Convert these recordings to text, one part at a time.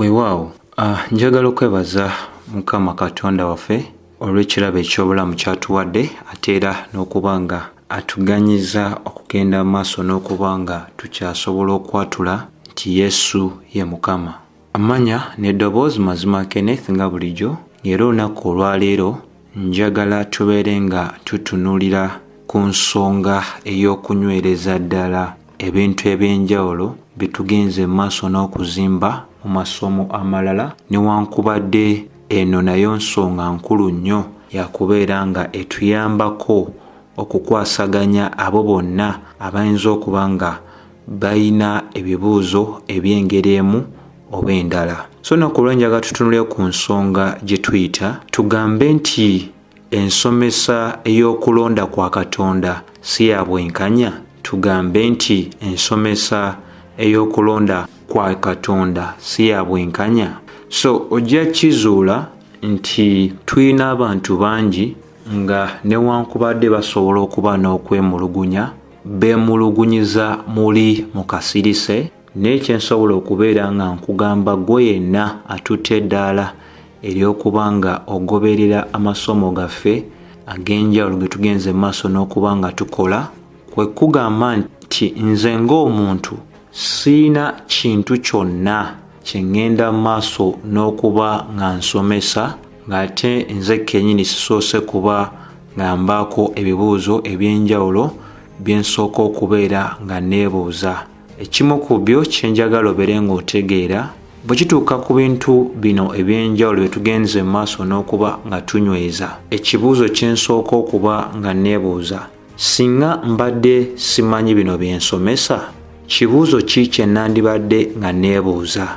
Weewaawo, njagala okwebaza Mukama Katonda waffe olw'ekirabo eky'obulamu ky'atuwadde ate era n'okuba nga atuganyiza okugenda maaso n'okuba nga tukyasobola okwatula nti Yesu ye Mukama. Amanya n'eddoboozi Mazima Kenneth nga bulijjo, era olunaku olwaleero njagala tubeere nga tutunuulira ku nsonga ey'okunywereza ddala ebintu eby'enjawulo bitugenze maaso n'okuzimba mu masomo amalala, newankubadde eno nayo nsonga nkulu nnyo yakubeera nga etuyambako okukwasaganya abo bonna abayinza okuba nga bayina ebibuuzo eby'engeri emu oba endala. So naku lwe njagala tutunulire ku nsonga gye tuyita tugambe nti ensomesa ey'okulonda kwa Katonda siyabwenkanya. Tugambe nti ensomesa ey'okulonda kwa Katonda siyabwenkanya. So ojja kizuula nti tuyina abantu bangi nga newankubadde basobola okuba n'okwemulugunya, beemulugunyiza muli mu kasirise, n'ekyensobola okubeera nga nkugamba gwe yenna atutte eddaala ery'okuba nga ogoberera amasomo gaffe ag'enjawulo ge tugenze maaso n'okuba nga tukola, kwe kugamba nti nze ng'omuntu siina kintu kyonna kye ŋŋenda maaso n'okuba nga nsomesa ng'ate nze kennyini sisoose kuba nga mbaako ebibuuzo eby'enjawulo bye nsooka okubeera nga neebuuza. Ekimu ku byo kye njagala obeere ng'otegeera bwe kituuka ku bintu bino eby'enjawulo bye tugenze maaso n'okuba nga tunyweza, ekibuuzo kye nsooka okuba nga neebuuza, singa mbadde simanyi bino bye nsomesa, kibuuzo ki kye nandibadde nga neebuuza?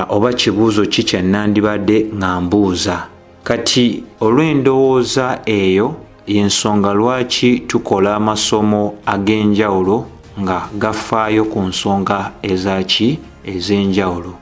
Oba kibuuzo ki kye nandibadde nga mbuuza? Kati olw'endowooza eyo y'ensonga lwaki tukola amasomo ag'enjawulo nga gafaayo ku nsonga ezaki ez'enjawulo.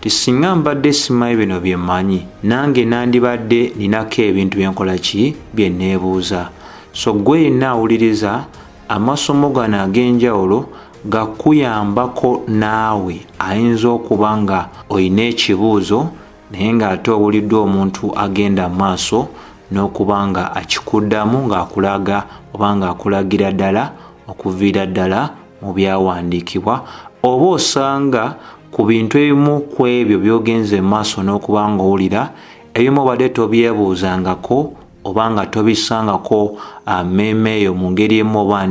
Tisinga mbadde simanyi bino bye mmanyi, nange nandibadde ninako ebintu bye nkola ki bye neebuuza. So gwe yenna awuliriza amasomo gano ag'enjawulo gakuyambako naawe ayinza okuba nga olina ekibuuzo naye ng'ate owuliddwa omuntu agenda maaso n'okuba nga akikuddamu ng'akulaga oba ng'akulagira ddala okuviira ddala mu byawandiikibwa, oba osanga ku bintu ebimu ku ebyo by'ogenze maaso n'okuba ng'owulira ebimu obadde tobyebuuzangako oba nga tobisangako mmeeme eyo mu ngeri emu oba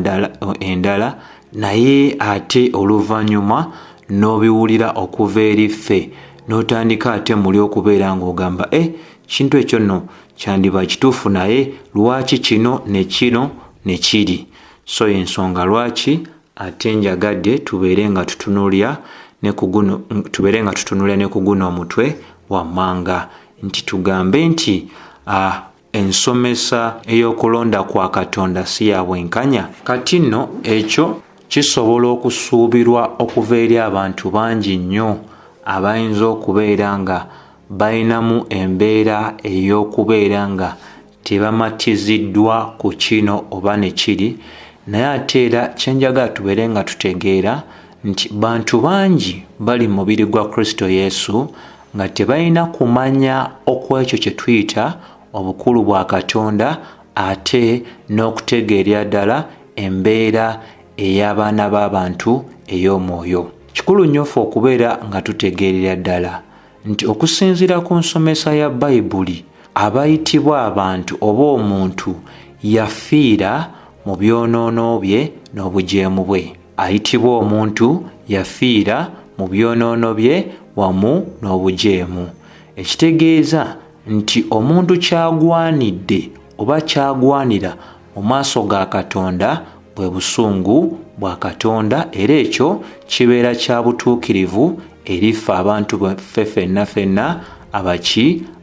endala, naye ate oluvannyuma n'obiwulira okuva eri ffe n'otandika ate muli okubeera ng'ogamba kintu ekyo nno kyandiba kituufu naye lwaki kino ne kino ne kiri. So ensonga lwaki ate njagadde tubeere nga tutunuulira ne ku guno omutwe wammanga nti tugambe nti ensomesa ey'okulonda kwa Katonda siyabwenkanya. Kati nno ekyo kisobola okusuubirwa okuva eri abantu bangi nnyo abayinza okubeera nga bayinamu embeera ey'okubeera nga tebamatiziddwa ku kino oba ne kiri, naye ate era kyenjagala tubeere nga tutegeera nti bantu bangi bali mu mubiri gwa Kristo Yesu nga tebalina kumanya okwekyo kye tuyita obukulu bwa Katonda ate n'okutegeerera ddala embeera ey'abaana b'abantu ey'omwoyo. Kikulu nnyo ffe okubeera nga tutegeerera ddala nti okusinziira ku nsomesa ya Bayibuli, abayitibwa abantu oba omuntu yafiira mu byonoono bye n'obujeemu bwe. Ayitibwa omuntu yafiira mu byonoono bye wamu n'obujeemu. Ekitegeeza nti omuntu kyagwanidde oba kyagwanira mu maaso ga Katonda bwe busungu bwa Katonda, era ekyo kibeera kya butuukirivu eri ffe abantu baffe ffenna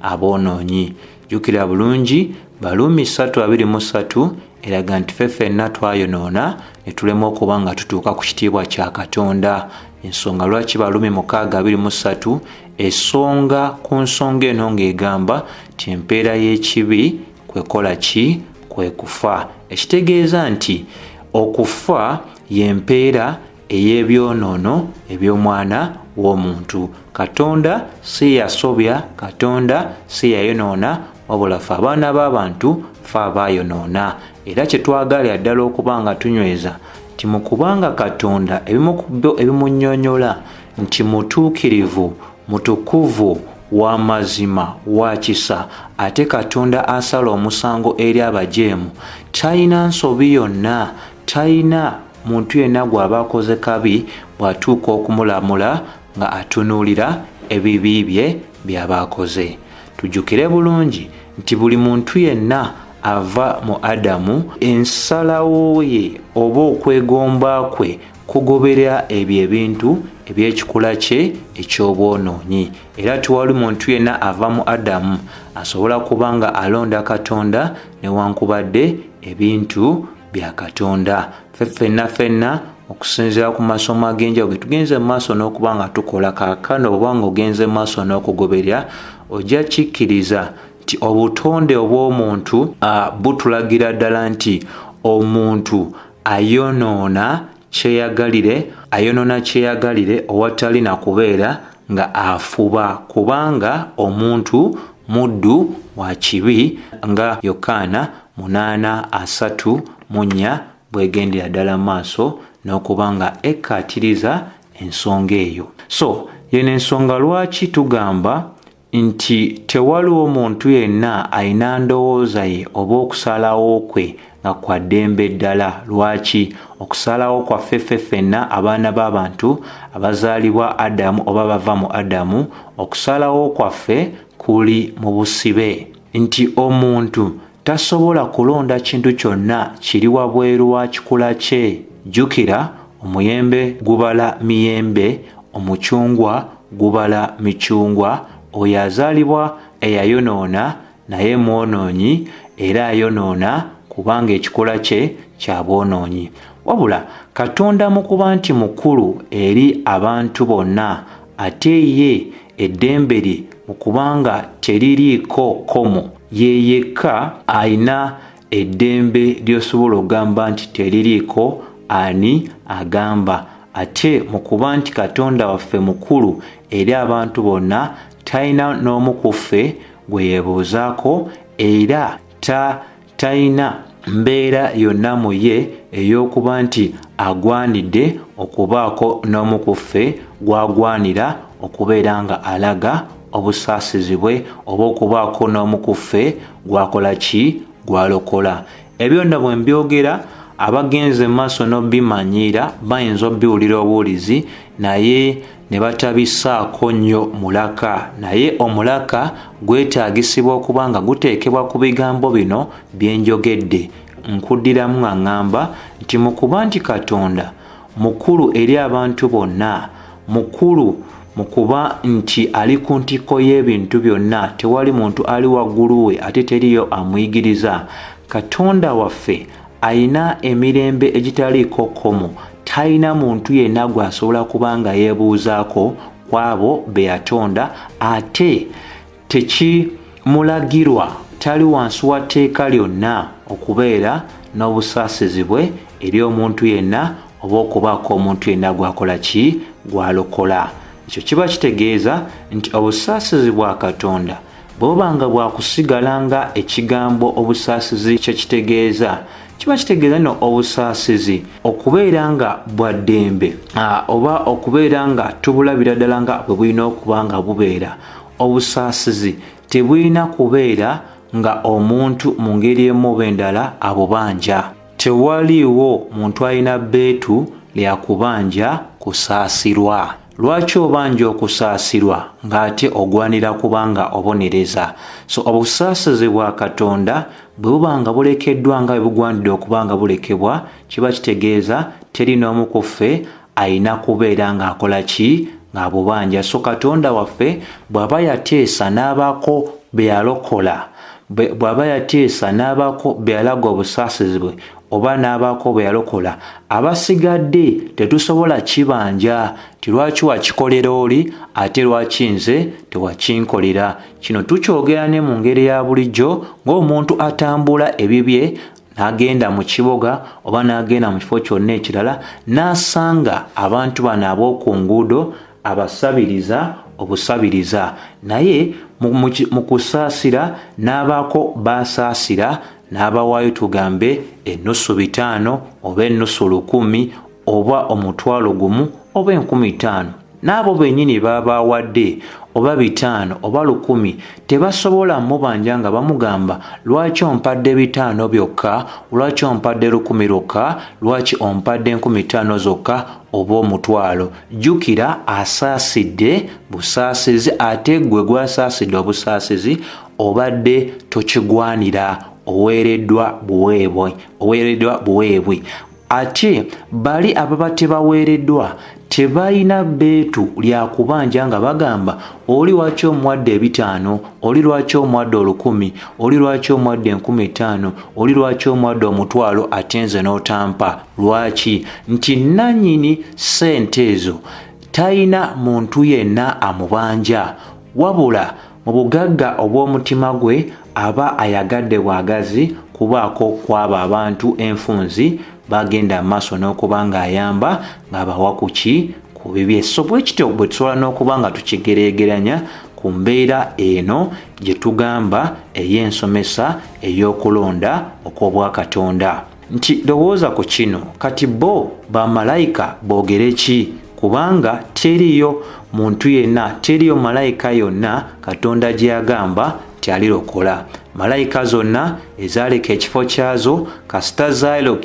aboonoonyi. Jjukira bulungi Baluumi 3:23 eraga nti ffe ffenna twayonoona ne tulema okuba nga tutuuka ku kitiibwa kya Katonda. Ensonga lwaki Baluumi 6:23 esonga ku nsonga eno ng'egamba nti empeera y'ekibi kwekola ki? Kwe kufa. Ekitegeeza nti okufa y'empeera ey'ebyonoono eby'omwana w'omuntu. Katonda si yasobya, Katonda si yayonoona, wabula ffe abaana b'abantu ffe abaayonoona. Era kye twagalira ddala okuba nga tunyweza nti mu kubanga Katonda ebimu ku byo ebimunnyonnyola nti mutuukirivu, mutukuvu, wa mazima, wa kisa, ate Katonda asala omusango eri abajeemu, talina nsobi yonna, talina muntu yenna gw'aba akoze kabi bw'atuuka okumulamula nga atunuulira ebibi bye by'aba akoze. Tujjukire bulungi nti buli muntu yenna ava mu Adamu, ensalawo ye oba okwegomba kwe kugobera ebyo ebintu eby'ekikula kye eky'obwonoonyi. Era tewali muntu yenna ava mu Adamu asobola kuba nga alonda Katonda newankubadde ebintu bya Katonda. Ffenna okusinziira ku masomo ag'enjawulo tugenze mu maaso n'okuba nga tukola kaakano, oba nga ogenze mu maaso n'okugoberera, ojja kikkiriza nti obutonde obw'omuntu butulagira ddala nti omuntu ayonoona kyeyagalire owatali na kubeera nga afuba, kubanga omuntu muddu wa kibi nga Yokaana 8:3 bwegendera ddala maaso n'okuba nga ekkaatiriza ensonga eyo. So yeno ensonga lwaki tugamba nti tewaliwo muntu yenna alina ndowooza ye oba okusalawo kwe nga kwa ddembe ddala. Lwaki? Okusalawo kwaffe ffenna abaana b'abantu abazaalibwa Adamu oba bava mu Adamu, okusalawo kwaffe kuli mu busibe, nti omuntu tasobola kulonda kintu kyonna kiri wabweru wa kikula kye. Jjukira, omuyembe gubala miyembe, omucungwa gubala micungwa. Oyo azaalibwa eyayonoona naye mwonoonyi, era ayonoona kubanga ekikola kye kya bwonoonyi. Wabula Katonda mu kuba nti mukulu eri abantu bonna, ate ye eddembe lye mu kubanga teririiko kkomo, ye yekka alina eddembe ly'osobola okugamba nti teririiko ani agamba. Ate mu kuba nti Katonda waffe mukulu eri abantu bonna, talina n'omu ku ffe gwe yeebuuzaako, era talina mbeera yonna mu ye ey'okuba nti agwanidde okubaako n'omu ku ffe gw'agwanira okubeera nga alaga obusaasizi bwe, oba okubaako n'omu ku ffe gwakola ki, gwalokola. Ebyo nno bwe mbyogera, abagenze mu maaso n'obimanyiira bayinza obiwulira obuwulizi naye ne batabisaako nnyo mulaka. Naye omulaka gwetaagisibwa okuba nga guteekebwa ku bigambo bino bye njogedde. Nkuddiramu nga ŋŋamba nti mu kuba nti Katonda mukulu eri abantu bonna, mukulu mu kuba nti ali ku ntikko y'ebintu byonna, tewali muntu ali waggulu we ate teriyo amuyigiriza. Katonda waffe ayina emirembe egitaliiko kkomo, talina muntu yenna gw'asobola kuba nga yeebuuzaako ku abo be yatonda, ate tekimulagirwa, tali wansi wa tteeka lyonna okubeera n'obusaasizi bwe eri omuntu yenna oba okubaako omuntu yenna gw'akola ki, gw'alokola. Ekyo kiba kitegeeza nti obusaasizi bwa Katonda bw'oba nga bwakusigala nga ekigambo obusaasizi kye kitegeeza, kiba kitegeeza nno obusaasizi okubeera nga bwa ddembe oba okubeera nga tubulabira ddala nga bwe bulina okuba nga bubeera. Obusaasizi tebulina kubeera nga omuntu mu ngeri emu oba endala abubanja. Tewaliiwo muntu alina bbeetu lya kubanja kusaasirwa. Lwaki obanja okusaasirwa ng'ate ogwanira kubanga obonereza? So obusaasizi bwa Katonda bwe buba nga bulekeddwa nga bwe bugwanidde okuba nga bulekebwa, kiba kitegeeza teri n'omu ku ffe alina kubeera ng'akola ki, ng'abubanja. So Katonda waffe bw'aba yateesa n'abaako be yalokola, bw'aba yateesa n'abaako be yalaga obusaasizi bwe, oba n'abaako be yalokola, abasigadde tetusobola kibanja. Lwaki wakikolera oli ate lwaki nze tewakinkolera? Kino tukyogera ne mu ngeri ya bulijjo ng'omuntu atambula ebibye n'agenda mu kibuga oba n'agenda mu kifo kyonna ekirala n'asanga abantu bano ab'oku nguudo abasabiriza obusabiriza, naye mu kusaasira n'abaako basaasira n'abawaayo tugambe ennusu 500 oba ennusu 1,000 oba 1,000 oba 50,000. N'abo bennyini babawadde oba 500 oba 1,000 tebasobola mubanja nga bamugamba lwaki ompadde 500 byokka, lwaki ompadde 1,000 lwokka, lwaki ompadde 50,000 zokka oba 1,000. Jjukira asaasidde busaasizi, ate gwe gwasaasidde obusaasizi obadde tokigwanira, oweereddwa buweebwe. Ate bali ababa tebaweereddwa tebalina bbeetu lya kubanja nga bagamba oli lwaki omuwadde 500, oli lwaki omuwadde 1,000, oli lwaki omuwadde 50,000, oli lwaki omuwadde 1,000 ate nze n'otampa. Lwaki? Nti nannyini ssente ezo talina muntu yenna amubanja, wabula mu bugagga obw'omutima gwe aba ayagadde bwagazi kubaako kwabo abantu enfunzi bagenda maaso n'okuba ng'ayamba ng'abawa ku bibye. So bwe kityo bwe tusobola n'okuba nga tukigereegeranya ku mbeera eno gye tugamba ey'ensomesa ey'okulonda okw'obwakatonda. Nti lowooza ku kino, kati bo bamalayika boogere ki? Kubanga teriyo muntu yenna, teriyo malayika yonna Katonda gye yagamba tyalirokola. Malayika zonna ezaaleka ekifo kyazo kasita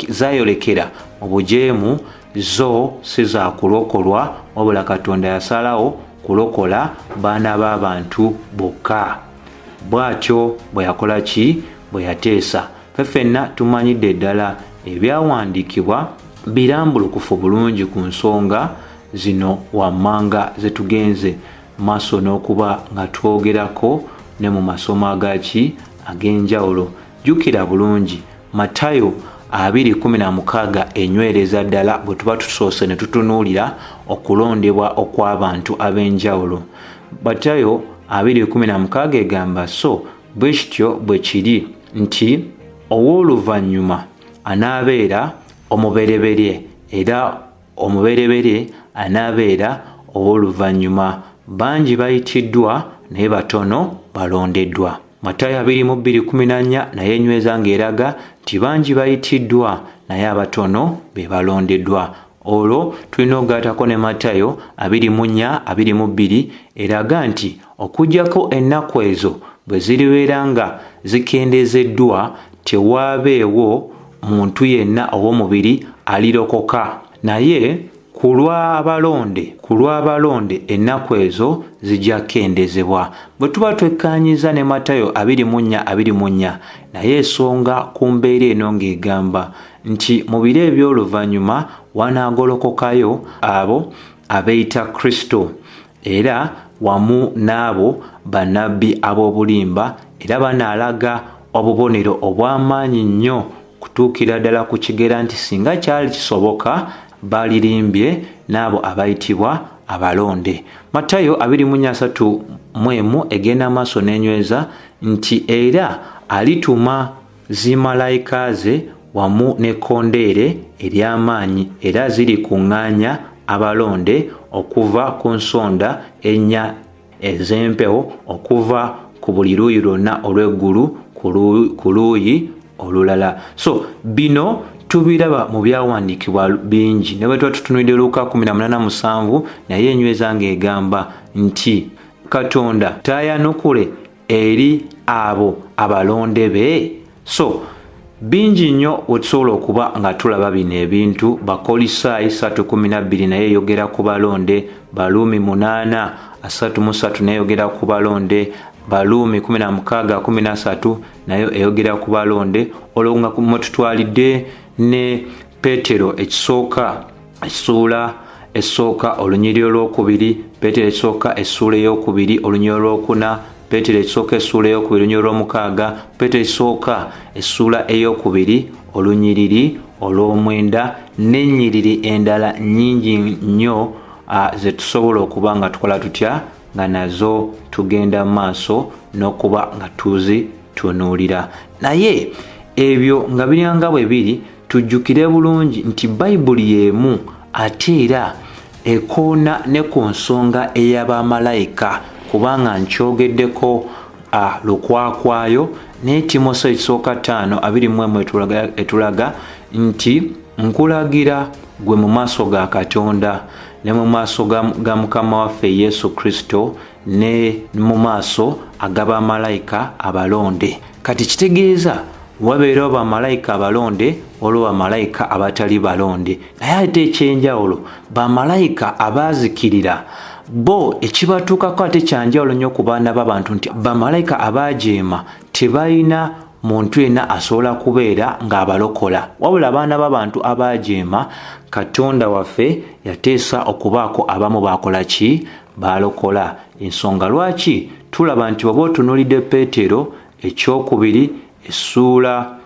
zaayolekera mu bujeemu zo si za kulokolwa, wabula Katonda yasalawo kulokola baana b'abantu bokka. Bw'atyo bwe yakola ki? Bwe yateesa. Ffenna tumanyidde ddala ebyawandiikibwa birambulukufu bulungi ku nsonga zino wammanga ze tugenze maaso n'okuba nga twogerako ne mu masomo ag'enjawulo. Jjukira bulungi Matayo 2:16 enywereza ddala bwe tuba tusoose ne tutunuulira okulondebwa okw'abantu ab'enjawulo. Matayo 2:16 egamba so bwe kityo bwe kiri nti ow'oluvannyuma anaabeera omubereberye era omubereberye anaabeera ow'oluvannyuma. Bangi bayitiddwa naye batono balondeddwa. Matayo 2:14 naye enyweza ng'eraga nti bangi bayitiddwa naye abatono be balondeddwa. Olwo tulina okugattako ne Matayo 2:4-22 eraga nti okuggyako ennaku ezo bwe ziribeera nga zikendeezeddwa tewaabeewo muntu yenna ow'omubiri alirokoka, naye ku lw'abalonde ennaku ezo zijja kendezebwa. Bwe tuba twekkaanyiza ne Matayo 2:4 naye ensonga ku mbeera eno ng'egamba nti mu biro eby'oluvannyuma wanaagolokokayo abo abeeyita Kristo era wamu n'abo bannabbi ab'obulimba, era banaalaga obubonero obw'amaanyi nnyo kutuukira ddala ku kigera nti singa kyali kisoboka balirimbye n'abo abayitibwa abalonde. Matayo 2:31 egenda maaso n'enyweza nti era alituma zimalayika ze wamu n'ekkondeere ery'amaanyi era zirikuŋŋaanya abalonde okuva ku nsonda ennya ez'empewo okuva ku buli luuyi lwonna olw'eggulu ku luuyi olulala. So bino tubiraba mu byawandiikibwa bingi ne bwe tuba tutunuulidde Luuka 18:7 naye enyweza ng'egamba nti Katonda taayanukule eri abo abalonde be. So bingi nnyo wetusobola okuba nga tulaba bino ebintu. Bakolisaayi 3:12 naye eyogera ku balonde, Baluumi 8:33 naye eyogera ku balonde, Baluumi 16:13 nayo eyogera ku balonde. Olwo nga mututwalidde ne Peetero ekisooka essuula olunyiri olwokubiri, Peetero ekisooka essuula eyokubiri olunyiri olwokuna, Peetero ekisooka essuula eyokubiri olunyiri olw'omukaaga, Peetero ekisooka essuula eyokubiri olunyiriri olw'omwenda, n'ennyiriri endala nnyingi nnyo ze tusobola okuba nga tukola tutya nga nazo tugenda maaso n'okuba nga tuzitunuulira. Naye ebyo nga biryanga bwe biri tujjukire bulungi nti bayibuli y'emu ate era ekoona ne ku nsonga ey'abamalayika kubanga nkyogeddeko lukwakwayo ne Timoseewo ekisooka 5:21 etulaga nti nkulagira gwe mu maaso ga Katonda ne mu maaso ga Mukama waffe Yesu Kristo ne mu maaso ag'abamalayika abalonde. Kati kitegeeza wabeerawo bamalayika abalonde olwo bamalayika abatali balonde, naye ate ekyenjawulo bamalayika abaazikirira bo ekibatuukako ate kyanjawulo nnyo ku baana b'abantu nti bamalayika abaajeema tebalina muntu yenna asobola kubeera ng'abalokola, wabula abaana b'abantu abaajeema Katonda waffe yateesa okubaako abamu baakola ki? Baalokola. Ensonga lwaki tulaba nti bw'oba otunuulidde Peetero ekyokubiri essuula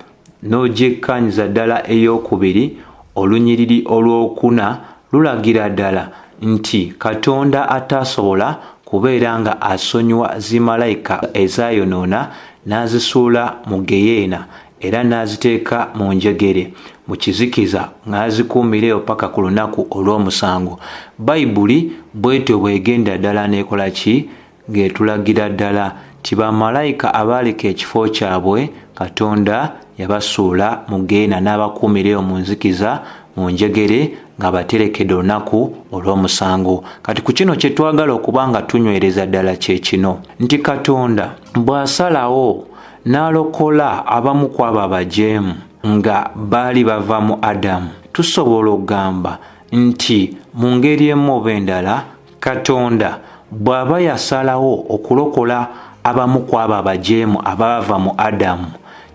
n'ogyekkanyiza ddala eyokubiri olunyiriri olwokuna lulagira ddala nti Katonda ataasobola kubeera nga asonyiwa zimalayika ezaayonoona n'azisuula mu geyeena era n'aziteeka mu njegere mu kizikiza ng'azikuumireyo paka ku lunaku olw'omusango. Bayibuli bwetyo bwegenda ddala n'ekola ki? Ng'etulagira ddala ti bamalayika abaaleka ekifo kyabwe Katonda yabasuula mu geyeena n'abakuumireyo mu nzikiza mu njegere nga baterekedde olunaku olw'omusango. Kati ku kino kye twagala okuba nga tunywereza ddala kye kino nti Katonda bw'asalawo n'alokola abamu ku abo abajeemu nga baali bava mu Adamu, tusobola okugamba nti mu ngeri emu oba endala Katonda bw'aba yasalawo okulokola abamu ku abo abajeemu abava mu Adamu,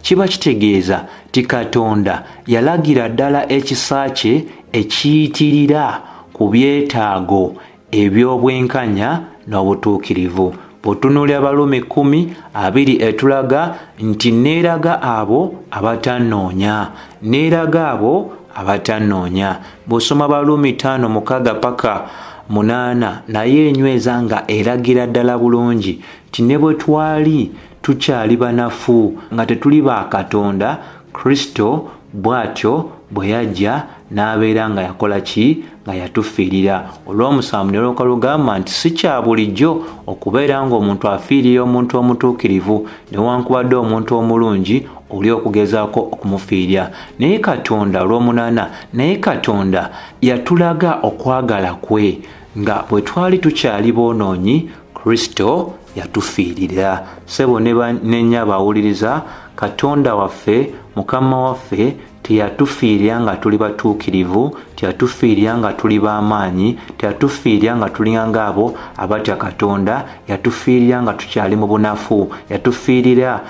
kiba kitegeeza ti Katonda yalagira ddala ekisa kye ekiyitirira ku byetaago eby'obwenkanya n'obutuukirivu. Bw'otunuulira Abaluumi 10:2 etulaga nti neeraga abo abatannoonya, neeraga abo abatannoonya. Bw'osoma Abaluumi 5:6-8 naye enyweza nga eragira ddala bulungi ti ne bwe twali tukyali banafu nga tetuli ba Katonda, Kristo bw'atyo bwe yajja n'abeera nga yakola ki? Nga yatufiirira. Olw'omusanvu ne lwoka lugamba nti si kya bulijjo okubeera ng'omuntu afiirira omuntu omutuukirivu newankubadde omuntu omulungi oli okugezaako okumufiirya. Naye Katonda olw'omunaana, naye Katonda yatulaga okwagala kwe nga bwe twali tukyali boonoonyi Kristo yatufiirira. Ssebo ne nnya abawuliriza, Katonda waffe Mukama waffe teyatufiirira nga tuli batuukirivu, teyatufiirira nga tuli b'amaanyi, teyatufiirira nga tuli ng'abo abatya Katonda, yatufiirira nga tukyali mu bunafu, yatufiirira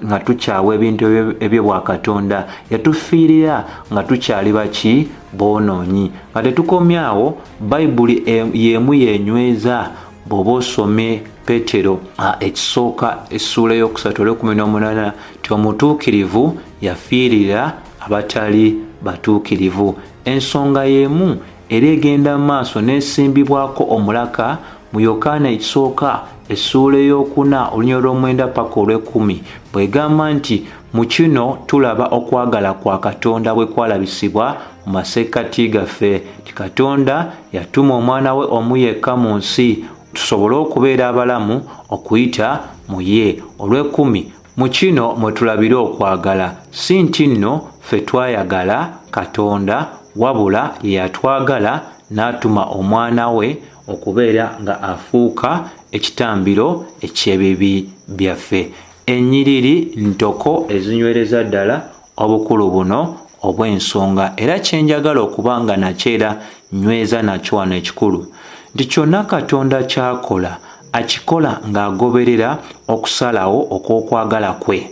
nga tukyawa ebintu ebyo bwa Katonda, yatufiirira nga tukyali baki? Boonoonyi. Nga tetukomyawo, Bayibuli y'emu yenyweza bw'oba osome Peetero ekisooka essuula y'okusatu 18 ti omutuukirivu yafiirira abatali batuukirivu. Ensonga y'emu era egenda mu maaso n'esimbibwako omulaka mu Yokaana ekisooka essuula ey'okuna olunyiriri olw'omwenda paka olw'ekkumi bw'egamba nti mu kino tulaba okwagala kwa Katonda bwe kwalabisibwa mu masekkati gaffe ti Katonda yatuma omwana we omu yekka mu nsi tusobole okubeera abalamu okuyita mu ye. Olw'ekkumi mu kino mwe tulabira okwagala, si nti nno ffe twayagala Katonda wabula ye yatwagala n'atuma omwana we okubeera nga afuuka ekitambiro eky'ebibi byaffe. Ennyiriri ntoko ezinywereza ddala obukulu buno obw'ensonga era kyenjagala okuba nga nakyera nyweza nakyo wano ekikulu nti kyonna Katonda ky'akola akikola ng'agoberera okusalawo okw'okwagala kwe.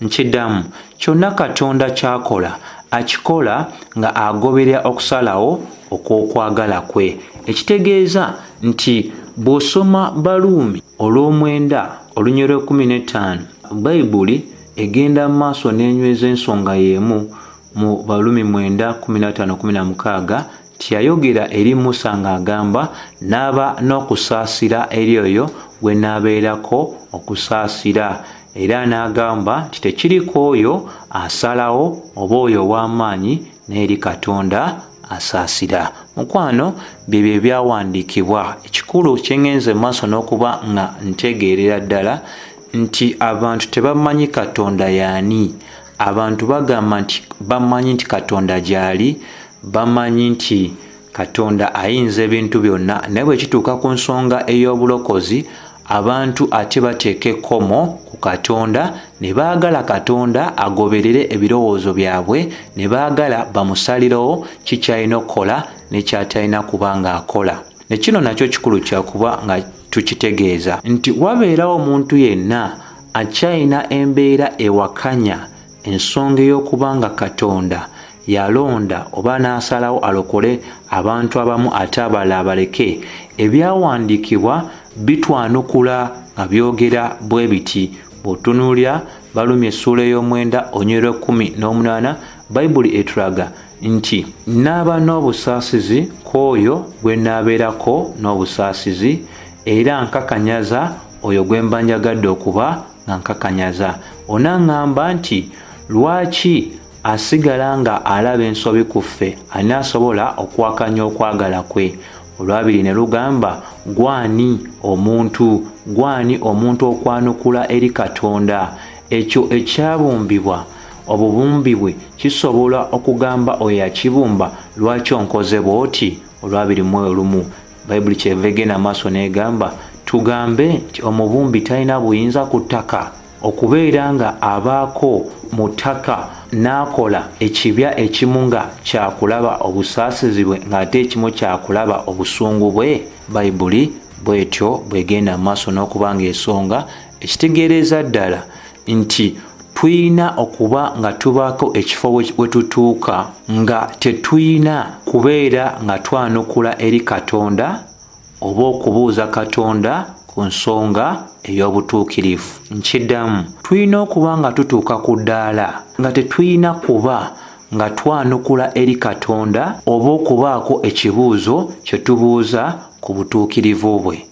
Nkiddamu, kyonna Katonda ky'akola akikola nga agoberera okusalawo okw'okwagala kwe. Ekitegeeza nti bw'osoma Baluumi olw'omwenda olunyiriri 15 Bayibuli egenda mu maaso n'enyweza ensonga y'emu mu Baluumi 9:15-16 tiyayogera eri Musa ng'agamba n'aba n'okusaasira eri oyo gwe n'abeerako okusaasira. era n'agamba nti tekiriko oyo asalawo oba oyo ow'amaanyi n'eri Katonda asaasira. Mukwano, byebyo ebyawandiikibwa. Ekikulu kyengenze maaso n'okuba nga ntegeerera ddala nti abantu tebamanyi Katonda y'ani. Abantu bagamba nti bamanyi nti Katonda gy'ali, bamanyi nti Katonda ayinza ebintu byonna, naye bwe kituuka ku nsonga ey'obulokozi, abantu ate bateeka ekkomo ku Katonda, ne baagala Katonda agoberere ebirowoozo byabwe, ne baagala bamusalirewo kikyalina okukola ne kyatalina kuba ng'akola. Ne kino nakyo kikulu kyakuba nga tukitegeeza nti wabeerawo omuntu yenna akyalina embeera ewakanya ensonga ey'okuba nga Katonda yalonda oba n'asalawo alokole abantu abamu ate abalala abaleke. Ebyawandiikibwa bitwanukula nga byogera bwe biti. Bw'otunuulira Balumi essuula ey'omwenda onywera 18, Bayibuli etulaga nti naaba n'obusaasizi kw'oyo gwe naabeerako n'obusaasizi, era nkakanyaza oyo gwe mba njagadde okuba nga nkakanyaza. Onaŋŋamba nti lwaki asigala nga alaba ensobi ku ffe, ani asobola okwakanya okwagala kwe? Olwabiri ne lugamba gwani omuntu okwanukula eri Katonda ekyo ekyabumbibwa, obubumbi bwe kisobola okugamba oyo yakibumba lwaki onkoze bw'oti? Olwabiri mu olumu Bayibuli kyeva egenda maaso n'egamba tugambe nti omubumbi talina buyinza ku ttaka okubeera nga abaako mu ttaka n'akola ekibya ekimu nga kyakulaba obusaasizi bwe ng'ate ekimu kyakulaba obusungu bwe? Bayibuli bwetyo bwegenda maaso n'okuba ng'ensonga ekitegeereza ddala nti tuyina okuba nga tubaako ekifo we tutuuka nga tetuyina kubeera nga twanukula eri Katonda oba okubuuza Katonda ku nsonga ey'obutuukirivu. Nkiddamu, tuyina okuba nga tutuuka ku ddaala nga tetuyina kuba nga twanukula eri Katonda oba okubaako ekibuuzo kye tubuuza ku butuukirivu bwe.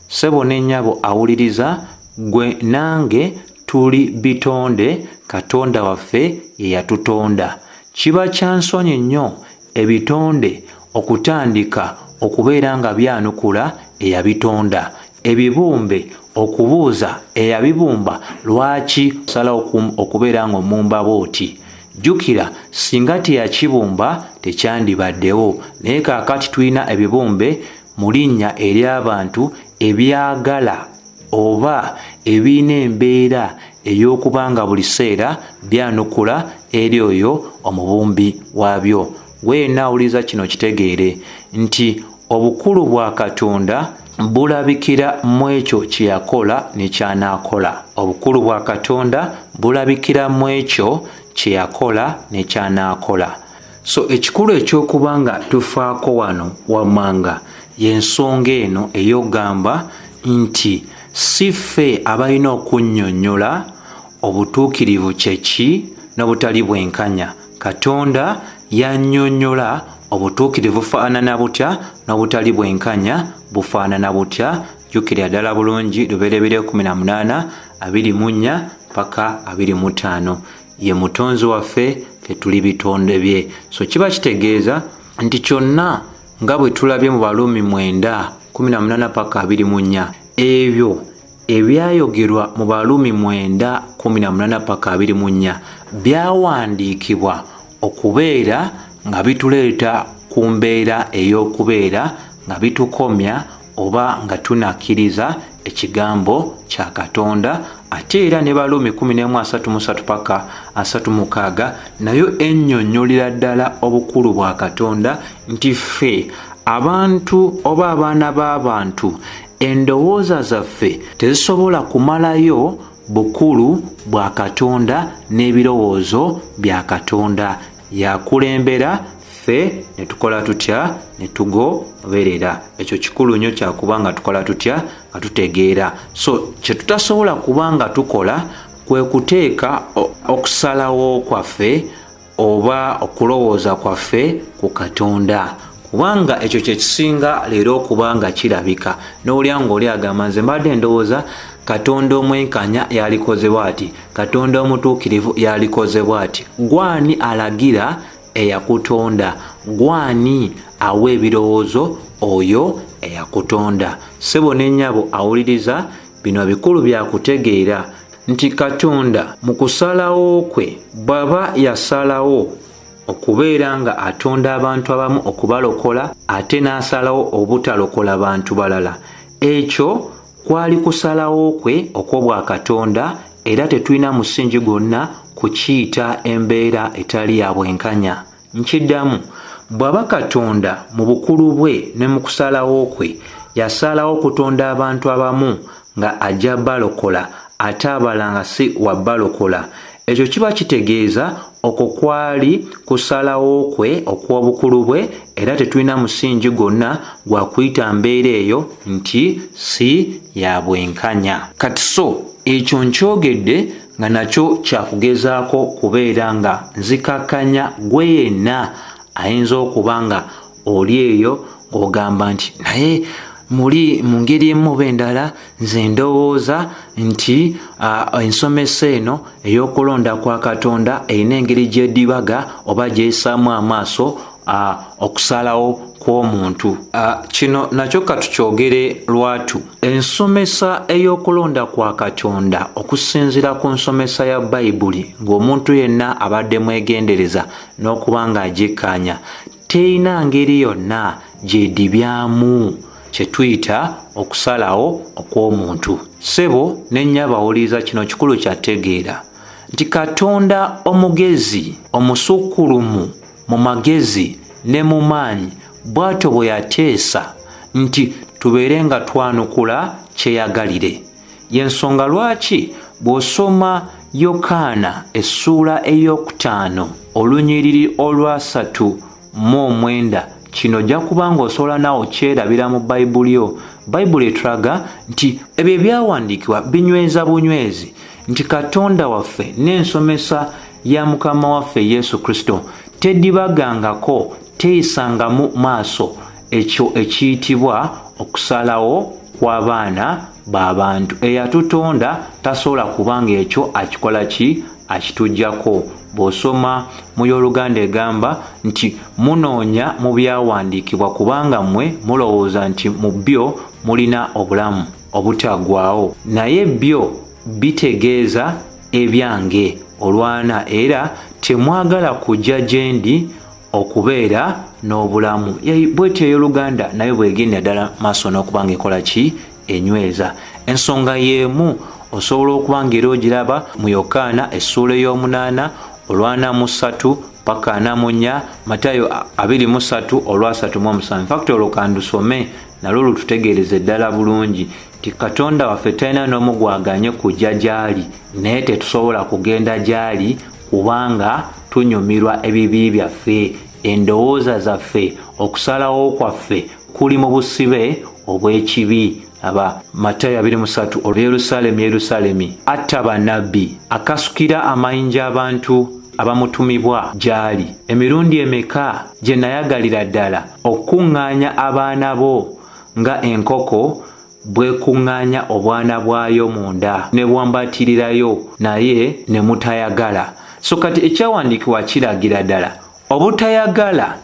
Ssebo ne nnyabo awuliriza, gwe nange tuli bitonde, Katonda waffe ye yatutonda. Kiba kya nsonyi nnyo ebitonde okutandika okubeera nga byanukula eyabitonda, ebibumbe okubuuza eyabibumba lwaki osalawo okubeera nga omumba bw'oti. Jjukira, singa teyakibumba tekyandibaddewo, naye kaakati tulina ebibumbe mu linnya ery'abantu ebyagala oba ebirina embeera ey'okuba nga buli sseera byanukula eri oyo omubumbi waabyo. Weena awuliza kino kitegeere nti obukulu bwa Katonda bulabikira mu ekyo kye yakola ne ky'anaakola. Obukulu bwa Katonda bulabikira mu ekyo kye yakola ne ky'anaakola. So ekikulu eky'okuba nga tufaako wano wammanga y'ensonga eno ey'ogamba nti si ffe abalina okunnyonnyola obutuukirivu kyeki n'obutali bwenkanya. Katonda yannyonnyola obutuukirivu bufaanana butya n'obutali bwenkanya bufaanana butya. Jjukira ddala bulungi Lubereberye 18:24 paka 25. Ye mutonzi waffe, ffe tuli bitonde bye. So kiba kitegeeza nti kyonna nga bwe tulabye mu Balumi 9:18 paka 24, ebyo ebyayogerwa mu Balumi 9:18 paka 24 byawandiikibwa okubeera nga bituleeta ku mbeera ey'okubeera nga bitukomya oba nga tunakkiriza ekigambo kya Katonda. Ate era ne Balumi 11:33 paka 36 nayo ennyonnyolera ddala obukulu bwa Katonda nti ffe abantu oba abaana b'abantu endowooza zaffe tezisobola kumalayo bukulu bwa Katonda n'ebirowoozo bya Katonda. Yakulembera ffe ne tukola tutya? Ne tugoberera. Ekyo kikulu nnyo kyakuba nga tukola tutya? Nga tutegeera. So kye tutasobola kuba nga tukola kwe kuteeka okusalawo kwaffe oba okulowooza kwaffe ku Katonda, kubanga ekyo kye kisinga leero okuba nga kirabika. N'olya ng'oli agamba nze mbadde ndowooza Katonda omwenkanya yalikoze bw'ati, Katonda omutuukirivu yalikoze bw'ati. Gwani alagira eyakutonda? Gwani awa ebirowoozo oyo eyakutonda? Ssebo ne nnyabo awuliriza, bino bikulu byakutegeera nti Katonda mu kusalawo kwe bw'aba yasalawo okubeera nga atonda abantu abamu okubalokola ate n'asalawo obutalokola bantu balala, ekyo kwali kusalawo kwe okw'obwakatonda era tetulina musingi gwonna kukiyita embeera etali ya bwenkanya. Nkiddamu, bw'aba Katonda mu bukulu bwe ne mu kusalawo kwe yasalawo okutonda abantu abamu nga ajja balokola ate abalala nga si wabbalokola, ekyo kiba kitegeeza okwo kwali kusalawo kwe okw'obukulu bwe era tetulina musingi gwonna gwa kuyita mbeera eyo nti si ya bwenkanya. Kati so ekyo nkyogedde nga nakyo kyakugezaako kubeera nga nzikakkanya gwe yenna ayinza okuba nga oli eyo ng'ogamba nti naye muli mu ngeri emu oba endala nze ndowooza nti ensomesa eno ey'okulonda kwa Katonda erina engeri gy'edibaga oba gy'essaamu amaaso okusalawo kw'omuntu. Kino nakyo katukyogere lwatu. Ensomesa ey'okulonda kwa Katonda okusinziira ku nsomesa ya Bayibuli ng'omuntu yenna abadde mwegendereza n'okuba ng'agikkaanya, terina ngeri yonna gy'edibyamu kye tuyita okusalawo okw'omuntu. Ssebo ne nnyabo awuliriza, kino kikulu kyategeera nti Katonda omugezi omusukkulumu mu magezi ne mu maanyi bw'atyo bwe yateesa nti tubeere nga twanukula kyeyagalire. Y'ensonga lwaki bw'osoma Yokaana essuula ey'okutaano olunyiriri olwa 3:9 kino ojja kuba ng'osobola naawe kyerabira mu Bayibuli yo. Bayibuli etulaga nti ebyo ebyawandiikibwa binyweza bunywezi nti Katonda waffe n'ensomesa ya Mukama waffe Yesu Kristo tedibagangako, teyisangamu maaso ekyo ekiyitibwa okusalawo kw'abaana b'abantu. Eyatutonda tasobola kubanga ekyo akikola ki? Akituggyako. Bw'osoma mu y'Oluganda egamba nti munoonya mu byawandiikibwa kubanga mmwe mulowooza nti mu byo mulina obulamu obutaggwaawo, naye byo bitegeeza ebyange olwana era temwagala kujja gye ndi okubeera n'obulamu. Bw'etyo ey'Oluganda nayo bw'egenda ddala maaso n'okuba ng'ekola ki? Enyweza. Ensonga y'emu osobola okuba ng'era ogiraba mu Yokaana essuula ey'omunaana olwa 43 paka 44, Matayo 23 olwa 37. In fact olwo kandusome nalwo lututegeereze ddala bulungi nti Katonda waffe talina n'omu gwaganye kujja gy'ali, naye tetusobola kugenda gy'ali kubanga tunyumirwa ebibi byaffe, endowooza zaffe, okusalawo kwaffe kuli mu busibe obw'ekibi. Aba Matayo 23 olwa Yerusaalemi atta bannabbi, akasukira amayinja abantu abamutumibwa gy'ali. Emirundi emeka gye nayagalira ddala okuŋŋaanya abaana bo nga enkoko bwekuŋŋaanya obwana bwayo munda ne bwambatirirayo naye ne mutayagala. So kati ekyawandiikibwa kiragira ddala obutayagala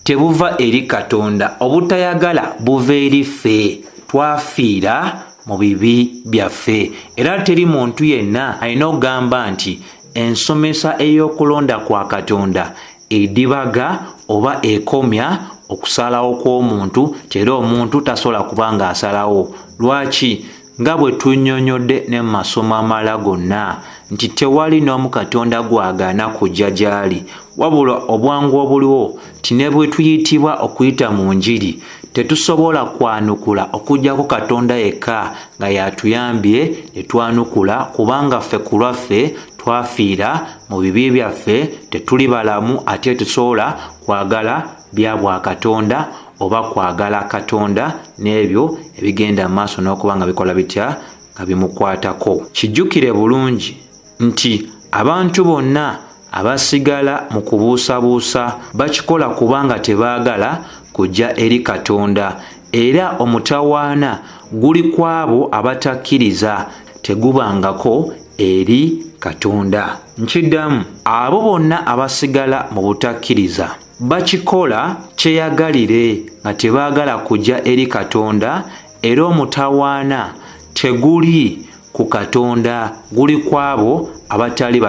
tebuva eri Katonda, obutayagala buva eri ffe. Twafiira mu bibi byaffe era teri muntu yenna alina okugamba nti ensomesa ey'okulonda kwa Katonda edibaga oba ekomya okusalawo kw'omuntu, era omuntu tasobola kuba ng'asalawo. Lwaki? Nga bwe tunnyonnyodde ne mu masomo amalala gonna nti tewali n'omu Katonda gwagaana kujja gy'ali, wabula obwangu obuliwo ti ne bwe tuyitibwa okuyita mu njiri tetusobola kwanukula okuggyako Katonda yekka nga yatuyambye ne twanukula, kubanga ffe ku lwaffe twafiira mu bibi byaffe, tetuli balamu ate tusobola kwagala bya bwa Katonda oba kwagala Katonda n'ebyo ebigenda mu maaso n'okuba nga bikola bitya nga bimukwatako. Kijjukire bulungi nti abantu bonna abasigala mu kubuusabuusa bakikola kubanga tebaagala kujja eri Katonda, era omutawaana guli kwabo abatakkiriza. tegubangako eri Katonda. Nkiddamu, abo bonna abasigala mu butakkiriza bakikola kyeyagalire nga tebaagala kujja eri Katonda, era omutawaana teguli ku Katonda, guli kwabo abatali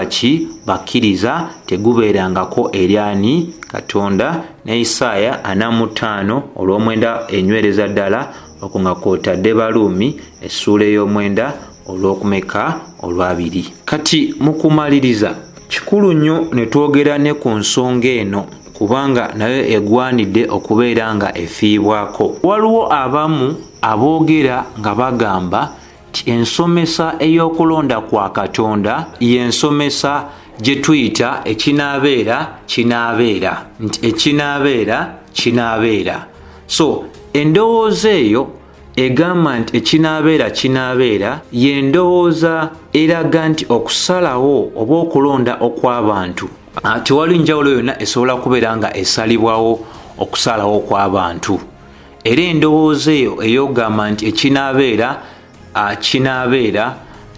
bakkiriza, tegubeerangako eri ani? Katonda. Ne Isaaya 45 olw'omwenda enywereza ddala okwo nga kwotadde Baluumi essuula ey'omwenda olw'okumeka olwabiri. Kati mu kumaliriza, kikulu nnyo ne twogera ne ku nsonga eno kubanga nayo egwanidde okubeera nga efiibwako. Waliwo abamu aboogera nga bagamba nti ensomesa ey'okulonda kwa Katonda y'ensomesa gye tuyita ekinaabeera kinaabeera, nti ekinaabeera kinaabeera. So endowooza eyo egamba nti ekinaabeera kinaabeera y'endowooza eraga nti okusalawo oba okulonda okw'abantu tewali njawulo yonna esobola kubeera nga esalibwawo okusalawo kw'abantu. Era endowooza eyo ey'ogamba nti ekinaabeera kinaabeera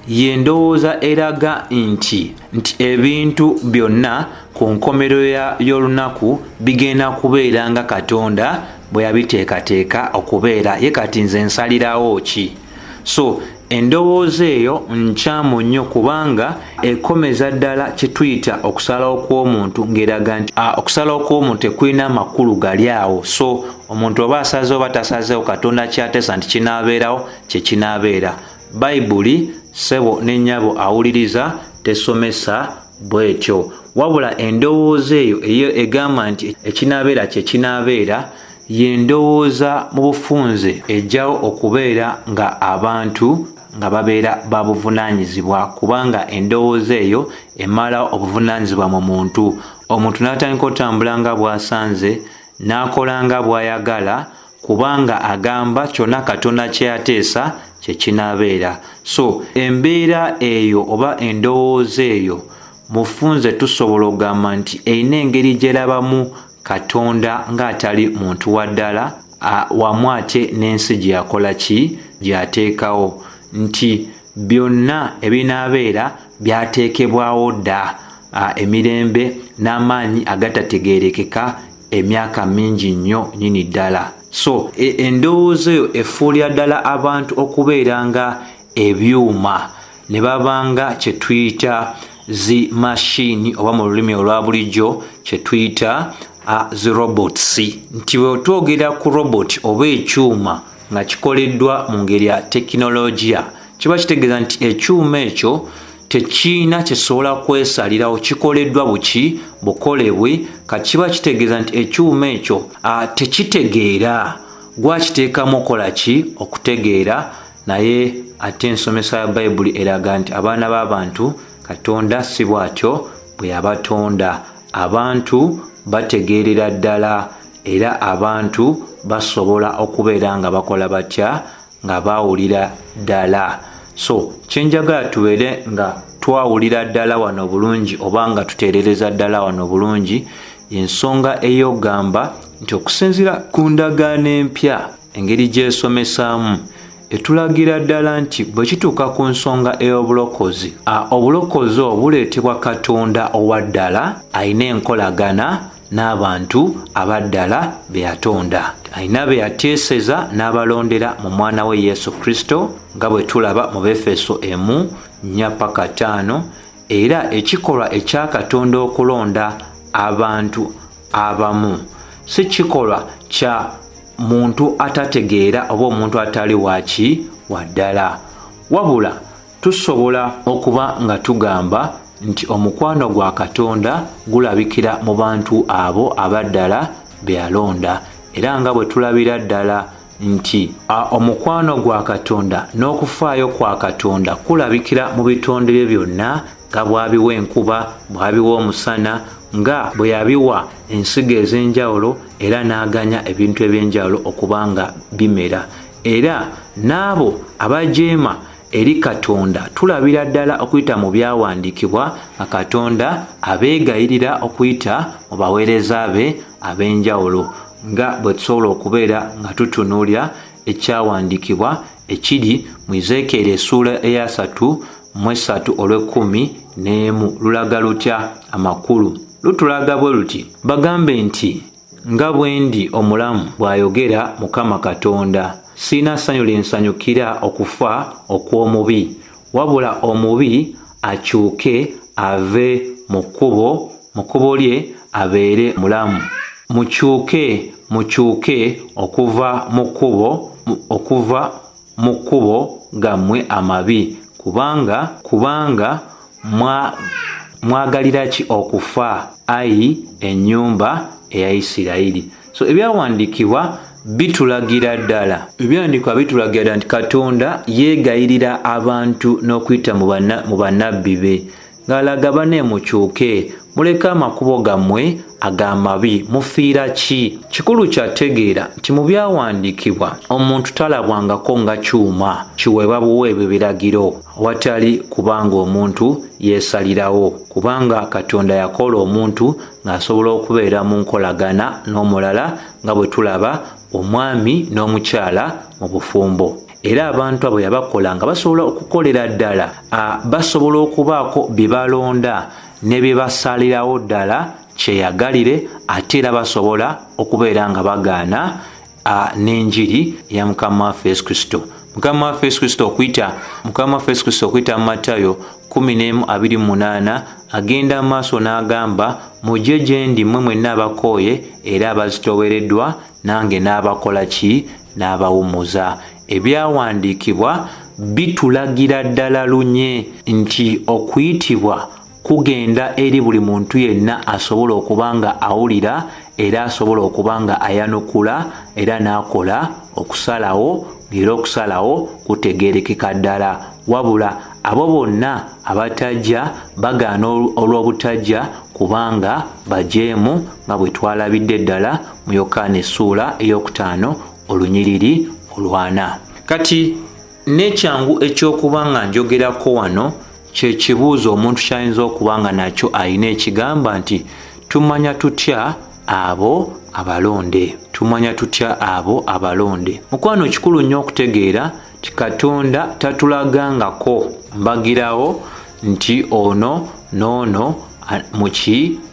y'endowooza eraga nti ebintu byonna ku nkomerero y'olunaku bigenda kubeera nga Katonda bwe yabiteekateeka okubeera, ye kati nze nsalirawo ki? So endowooza eyo nkyamu nnyo kubanga ekomeza ddala kye tuyita okusalawo kw'omuntu ng'eraga nti okusalawo kw'omuntu tekulina makulu gali awo. So omuntu oba asazeewo oba tasazeewo, Katonda kyateesa nti kinaabeerawo kye kinaabeera. Bayibuli ssebo ne nnyabo awuliriza tesomesa bw'etyo, wabula endowooza eyo egamba nti ekinaabeera kye kinaabeera y'endowooza mu bufunze ejjawo okubeera nga abantu nga babeera babuvunaanyizibwa, kubanga endowooza eyo emalawo obuvunaanyizibwa mu muntu. Omuntu n'atandika otambula nga bw'asanze, n'akola nga bw'ayagala, kubanga agamba kyonna Katonda kye yateesa kye kinaabeera. So embeera eyo oba endowooza eyo mufunze tusobola okugamba nti erina engeri gy'erabamu Katonda ng'atali muntu wa ddala, wamu ate n'ensi gye yakola ki? Gye yateekawo, nti byonna ebinaabeera byateekebwawo dda, emirembe n'amaanyi agatategeerekeka emyaka mingi nnyo nnyini ddala. So endowooza eyo efuulira ddala abantu okubeera nga ebyuma, ne babanga kye tuyita zi mashini oba mu lulimi olwa bulijjo kye tuyita zi robots. Nti bwe twogera ku robot oba ekyuma nga kikoleddwa mu ngeri ya tekinologiya, kiba kitegeeza nti ekyuma ekyo tekiina kisobola kwesalirawo, kikoleddwa buki bukolebwe. Kati kiba kitegeeza nti ekyuma ekyo tekitegeera, gwakiteekamu okola ki? Okutegeera. Naye ate ensomesa ya Bayibuli eraga nti abaana b'abantu Katonda si bw'atyo bwe yabatonda. Abantu bategeerera ddala, era abantu basobola okubeera nga bakola batya? Nga bawulira ddala. So kyenjagala tubeere nga twawulira ddala wano bulungi oba nga tuteerereza ddala wano bulungi, ensonga ey'ogamba nti okusinziira ku ndagaano empya engeri gy'esomesaamu etulagira ddala nti bwe kituuka ku nsonga ey'obulokozi, obulokozi obuleetebwa Katonda owa ddala alina enkolagana n'abantu abaddala be yatonda, alina be yateeseza n'abalondera mu mwana we Yesu Kristo nga bwe tulaba mu Befeso 1:4-5. Era ekikolwa ekya Katonda okulonda abantu abamu si kikolwa kya muntu atategeera oba omuntu atali waki wa ddala, wabula tusobola okuba nga tugamba nti omukwano gwa Katonda gulabikira mu bantu abo abaddala be yalonda. Era nga bwe tulabira ddala nti omukwano gwa Katonda n'okufaayo kwa Katonda kulabikira mu bitonde bye byonna, nga bw'abiwa enkuba, bw'abiwa omusana, nga bwe yabiwa ensigo ez'enjawulo, era n'aganya ebintu eby'enjawulo okuba nga bimera. Era n'abo abajeema eri Katonda tulabira ddala okuyita mu byawandiikibwa nga Katonda abeegayirira okuyita mu baweereza be ab'enjawulo, nga bwe tusobola okubeera nga tutunuulira ekyawandiikibwa ekiri mu Ezekiel essula eya 3:10 lulaga lutya amakulu? Lutulaga bwe luti, bagambe nti nga bwe ndi omulamu bw'ayogera Mukama Katonda, sina ssanyu lye nsanyukira okufa okw'omubi, wabula omubi akyuke ave mu kkubo lye abeere mulamu. Mukyuke okuva mu kkubo gammwe amabi, kubanga mwagalira ki okufa, ayi ennyumba eya Isirayiri. So ebyawandiikibwa bitulagira ddala nti Katonda yeegayirira abantu n'okuyita mu bannabbi be ng'alaga bane mukyuke, muleke amakubo gammwe ag'amabi, mufiira ki? Kikulu kyategeera nti mu byawandiikibwa omuntu talabwangako nga kyuma kiweebwa buweebwe biragiro, watali kubanga omuntu yeesalirawo, kubanga Katonda yakola omuntu ng'asobola okubeera mu nkolagana n'omulala nga bwe tulaba omwami n'omukyala mu bufumbo. Era abantu abo yabakola nga basobola okukolera ddala, basobola okubaako bye balonda ne bye basalirawo ddala kyeyagalire, ate era basobola okubeera nga bagaana n'enjiri ya Mukama waffe Yesu Kristo. Mukama waffe Yesu Kristo okuyita mu Matayo 10:28 agenda mu maaso n'agamba, mujje gye ndi mmwe mwenna abakooye era abazitowereddwa, nange n'abakola ki? N'abawummuza. Ebyawandiikibwa bitulagira ddala lunye nti okuyitibwa kugenda eri buli muntu yenna asobola okubanga awulira era asobola okubanga ayanukula era n'akola okusalawo, era okusalawo kutegeerekeka ddala, wabula abo bonna abatajja bagaana olw'obutajja kubanga bajeemu nga bwe twalabidde ddala mu Yokaana essula ey'okutaano olunyiriri 4. Kati n'ekyangu eky'okubanga njogerako wano kye kibuuzo omuntu kyayinza okubanga nakyo alina ekigamba nti tumanya tutya abo abalonde. Mukwano kikulu nnyo okutegeera nti Katonda tatulagangako mbagirawo nti ono n'ono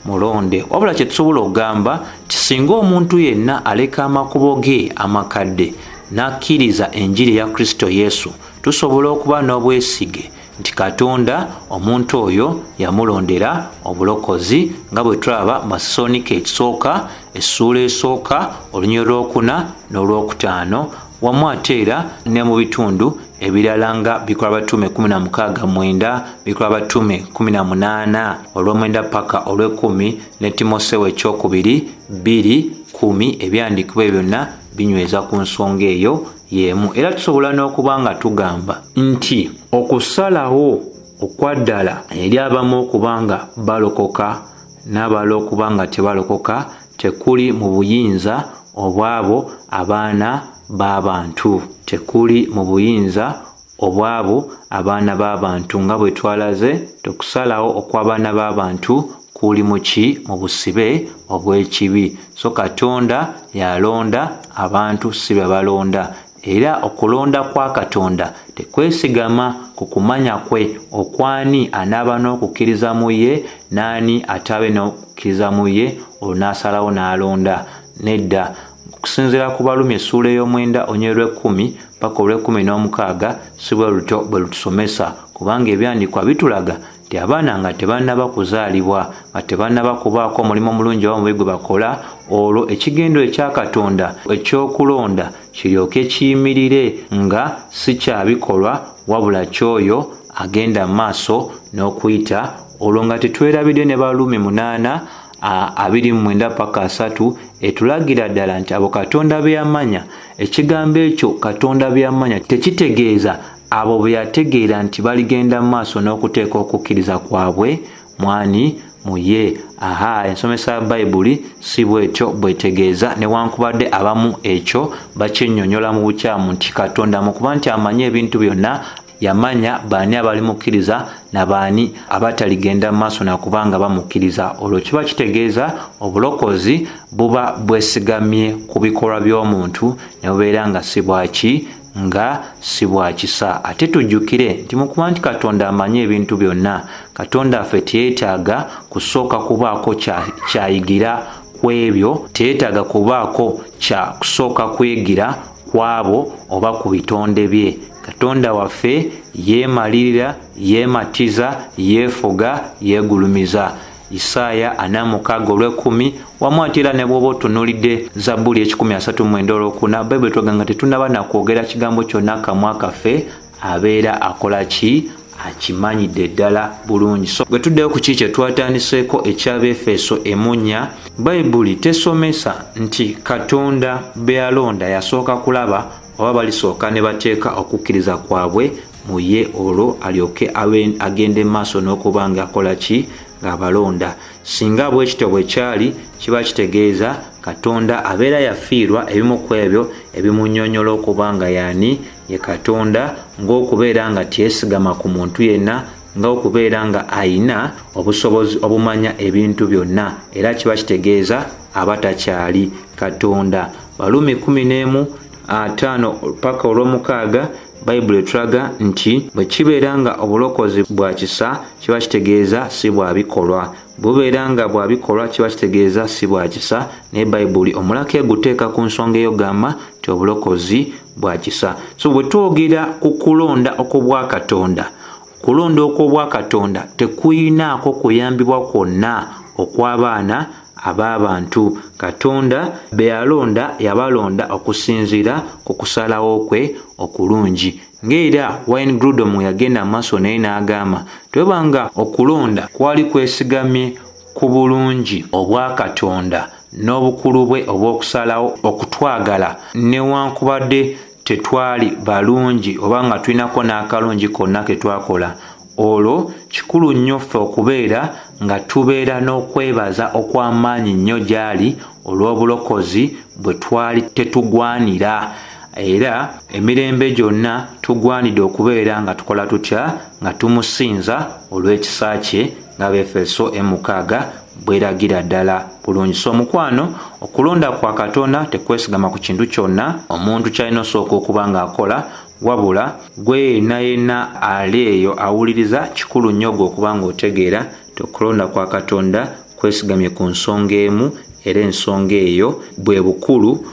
mulonde, wabula kye tusobola okugamba nti singa omuntu yenna aleka amakubo ge amakadde n'akkiriza enjiri ya Kristo Yesu, tusobola okuba n'obwesige nti Katonda omuntu oyo yamulondera obulokozi, nga bwe tulaba mu Bassalonike ekisooka essula esooka olunyiriri lw'okuna n'olwokutaano, wamu ate era ne mu bitundu ebirala nga Bikola Batume 16:9, Bikola Batume 18 olw'omwenda paka olw'ekumi, ne Timoseewo ekyokubiri 2:10. Ebyandiikibwa byonna binyweza ku nsonga eyo y'emu. Era tusobola n'okuba nga tugamba nti okusalawo okwaddala eri abamu okubanga balokoka n'abalala okubanga tebalokoka tekuli mu buyinza obwabo abaana b'abantu. Nga bwe twalaze, okusalawo okw'abaana b'abantu kuli mu busibe obw'ekibi. So Katonda yalonda abantu, si be balonda. Era okulonda kwa Katonda tekwesigama ku kumanya kwe okwani anaaba n'okukkiriza mu ye, n'ani ataabe n'okukkiriza mu ye olunaasalawo n'alonda. Nedda, okusinziira ku Balumi essula ey'omwenda onyiriri lw'ekumi paka olw'ekumi-n'omukaaga si bwe lutyo bwe lutusomesa, kubanga ebyandikwa bitulaga nti abaana nga tebannaba kuzaalibwa, nga tebannaba kubaako omulimu omulungi oba mubi gwe bakola, olwo ekigendo ekya Katonda eky'okulonda kiryoke kiyimirire nga si kyabikolwa wabula kyoyo agenda mu maaso n'okuyita. Olwo nga tetwerabidde ne Balumi 8:29 paka 3 etulagira ddala nti abo Katonda be yamanya. Ekigambo ekyo Katonda be yamanya tekitegeeza abo be yategeera nti baligenda mu maaso n'okuteeka okukkiriza kwabwe mwani mu ye. Ensomesa ya Bayibuli si bwetyo bwetegeeza, newankubadde abamu ekyo bakyennyonnyola mu bukyamu nti Katonda mu kuba nti amanye ebintu byonna yamanya baani abali mukkiriza na baani abataligenda mu maaso nakubanga bamukkiriza. Olwo kiba kitegeeza obulokozi buba bwesigamye ku bikolwa by'omuntu ne bubeera nga si bwaki nga si bwa kisa. Ate tujjukire nti mu kuba nti Katonda amanyi ebintu byonna, Katonda affe teyeetaaga kusooka kubaako kyayigira ku ebyo, teyeetaaga kubaako kya kusooka kweyigira kwabo oba ku bitonde bye. Katonda waffe yeemalirira, yeematiza, yeefuga, yeegulumiza. Isaaya 46:10 wamu ate era ne bw'oba otunuulidde Zabbuli 139 Bayibuli etulaga nga tetunnaba nakwogera kigambo kyonna akamwa kaffe abeera akola ki? Akimanyidde ddala bulungi. So bwe tuddeyo ku kiki kyetwatandiseeko eky'Abeefeso 1:4, Bayibuli tesomesa nti Katonda be yalonda yasooka kulaba oba balisooka ne bateeka okukkiriza kwabwe mu ye olwo alyoke agende maaso n'okuba nga akola ki? Ng'abalonda. Singa bwekityo bwe kyali kiba kitegeeza Katonda abeera yafiirwa ebimu ku ebyo ebimunnyonnyola okuba nga yaani ye Katonda, ng'okubeera nga tyesigama ku muntu yenna, ng'okubeera nga ayina obusobozi obumanya ebintu byonna, era kiba kitegeeza aba takyali Katonda. Balumi 11:5 paka 6 Bayibuli etulaga nti bwe kibeera nga obulokozi bwa kisa kiba kitegeeza si bwa bikolwa, bubeera nga bwa bikolwa kiba kitegeeza si bwa kisa. Naye Bayibuli omulako eguteeka ku nsonga eyo gamba nti obulokozi bwa kisa. So bwe twogera ku kulonda okw'obwa Katonda, kulonda okw'obwa Katonda tekuyinaako kuyambibwa kwonna okw'abaana ab'abantu. Katonda be yalonda yabalonda okusinziira ku kusalawo kwe okulungi. Ng'era Wayne Grudem yagenda maaso naye n'agamba tewebanga okulonda kwali kwesigamye ku bulungi obwa Katonda n'obukulu bwe obw'okusalawo okutwagala newankubadde tetwali balungi oba nga tulinako n'akalungi konna ke twakola, olwo kikulu nnyo ffe okubeera nga tubeera n'okwebaza okw'amaanyi nnyo gy'ali olw'obulokozi bwe twali tetugwanira, era emirembe gyonna tugwanidde okubeera nga tukola tutya? Nga tumusinza olw'ekisa kye ng'Abeefeso 1:6 bweragira ddala bulungi. So mukwano, okulonda kwa Katonda tekwesigama ku kintu kyonna omuntu kyalina osooka okuba ng'akola, wabula gwe yenna ali eyo awuliriza, kikulu nnyo gwe okuba ng'otegeera nti okulonda kwa Katonda kwesigamye ku nsonga emu, era ensonga eyo bwe bukulu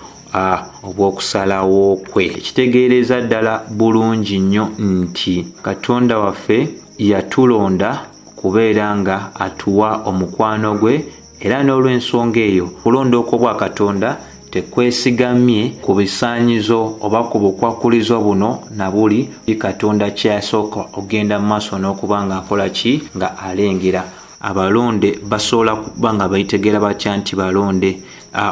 obw'okusalawo kwe. Kitegeereza ddala bulungi nnyo nti Katonda waffe yatulonda kubeera nga atuwa omukwano gwe, era n'olw'ensonga eyo kulonda okw'obwa Katonda tekwesigamye ku bisaanyizo oba ku bukwakulizo buno na buli Katonda kyasooka ogenda mu maaso n'okuba nga akola ki? Nga alengera. Abalonde basobola kuba nga bayitegeera batya nti balonde?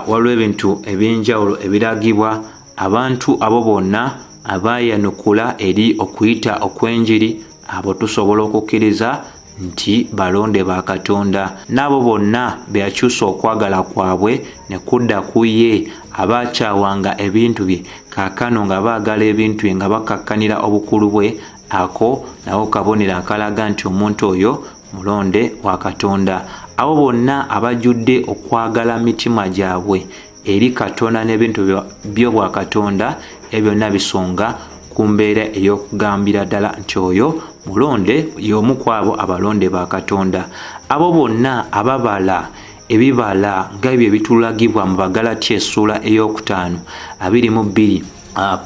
Waliwo ebintu eby'enjawulo ebiragibwa abantu abo bonna abaayanukula eri okuyita okw'enjiri, abo tusobola okukkiriza nti balonde ba Katonda. N'abo bonna be yakyusa okwagala kwabwe ne kudda ku ye, abaakyawanga ebintu bye kaakano nga baagala ebintu bye nga bakakkanira obukulu bwe, ako nawo kabonero akalaga nti omuntu oyo mulonde wa Katonda. Abo bonna abajjudde okwagala mitima gyabwe eri Katonda n'ebintu by'obwa Katonda, ebyo byonna bisonga ku mbeera ey'okugambira ddala nti oyo mulonde, y'omu ku abo abalonde ba Katonda. Abo bonna ababala ebibala nga ebyo ebitulagibwa mu Bagalati essula 5:22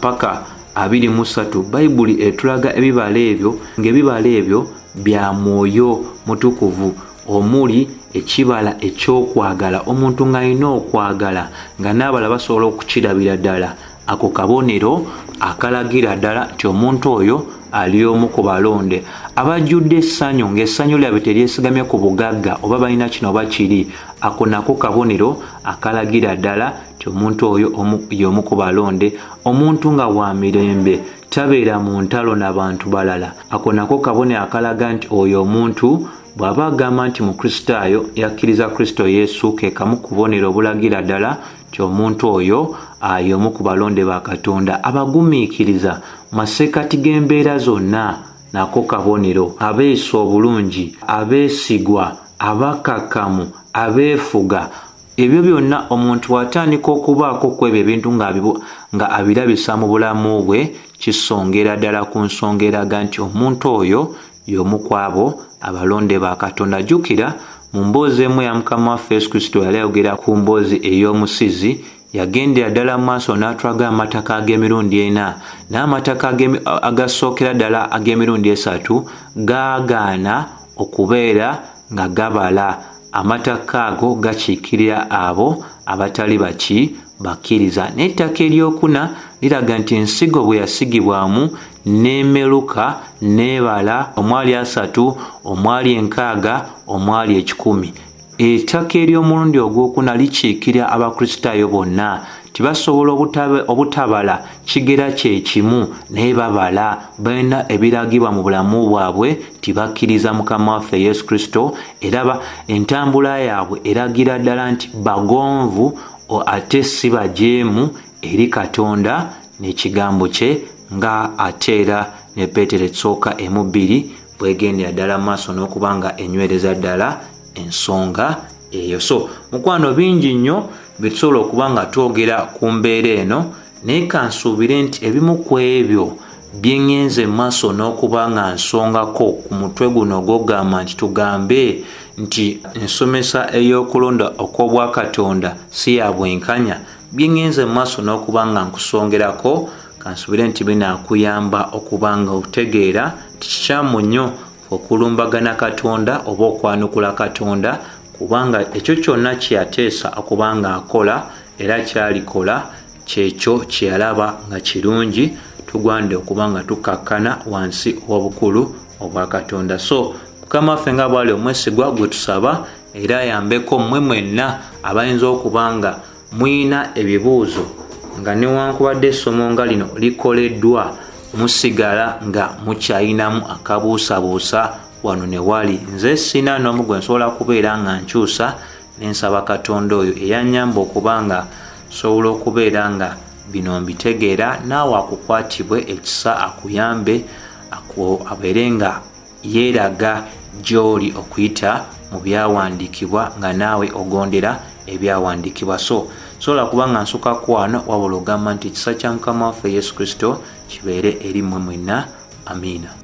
paka 23, Bayibuli etulaga ebibala ebyo ng'ebibala ebyo bya mwoyo mutukuvu, omuli ekibala eky'okwagala. Omuntu ng'alina okwagala nga n'abala basobola okukirabira ddala, ako kabonero akalagira ddala nti omuntu oyo ali omu ku balonde. Abajjudde essanyu ng'essanyu lyabwe teryesigamye ku bugagga oba balina kino oba kiri, ako nako kabonero akalagira ddala nti omuntu oyo y'omu ku balonde. Omuntu nga wa mirembe tabeera mu ntalo n'abantu balala, ako nako kabonero akalaga nti oyo omuntu bw'aba agamba nti mu Kristaayo yakkiriza Kristo Yesu, ke kamu ku bubonero obulagira ddala nti omuntu oyo y'omu ku balonde ba Katonda. Abagumiikiriza masekkati g'embeera zonna, nako kabonero. Abeeyisa obulungi, abeesigwa, abakakkamu, abeefuga, ebyo byonna omuntu watandika okubaako ku ebyo ebintu nga abirabisa mu bulamu bwe, kisongera ddala ku nsonga eraga nti omuntu oyo y'omu ku abo abalonde ba Katonda. Jjukira mu mboozi emu ya Mukama waffe Yesu Kristo yali ayogera ku mboozi ey'omusizi, yagendera ddala mu maaso n'atulaga amataka ag'emirundi ena, n'amataka agasookera ddala ag'emirundi esatu gaagaana okubeera nga gabala. Amataka ago gakiikirira abo abatali bakkiriza. N'ettaka eryokuna liraga nti ensigo bwe yasigibwamu n'emeruka n'ebala, omwali 3, omwali 6, omwali 100. Ettaka ery'omulundi ogwokuna likiikirira abakristaayo bonna. Tibasobola obutabala kigera kye kimu naye babala, balina ebiragibwa mu bulamu bwabwe, tibakkiriza Mukama waffe Yesu Kristo, era entambula yaabwe eragira ddala nti bagonvu ate si bajeemu eri Katonda n'ekigambo kye, nga ate era ne Peetero 1:2 bwegendera ddala mu maaso n'okuba nga enywereza ddala ensonga eyo. So mukwano, bingi nnyo bitusobola okuba nga twogera ku mbeera eno, naye kansuubire nti ebimu ku ebyo byengenze mu maaso n'okuba nga nsongako ku mutwe guno ogw'okugamba nti tugambe nti ensomesa ey'okulonda okw'obwakatonda siyabwenkanya, byengenze mu maaso n'okuba nga nkusongerako, kansuubire nti binaakuyamba okuba nga otegeera nti kikyamu nnyo okulumbagana Katonda oba okwanukula Katonda, kubanga ekyo kyonna kyeyateesa okuba nga akola era kyalikola kyekyo kyeyalaba nga kirungi, tugwande okuba nga tukakkana wansi w'obukulu obwa Katonda. So Mukama waffe nga bwali omwesigwa, gwe tusaba era ayambeko mmwe mwenna abayinza okuba nga mwina ebibuuzo, nga newankubadde essomo nga lino likoleddwa musigala nga mukyayinamu akabuusabuusa wano ne wali. Nze sina n'omu gwe nsobola kubeera nga nkyusa, nensaba Katonda oyo eyanyamba okuba nga nsobola okubeera nga bino mbitegeera, naawe akukwatibwe ekisa akuyambe abeere nga yeeraga gy'oli okuyita mu byawandiikibwa, nga naawe ogondera ebyawandiikibwa. So sobola kuba nga nsukako wano, wabula ogamba nti ekisa kya Mukama waffe Yesu Kristo kibeere eri mmwe mwenna. Amiina.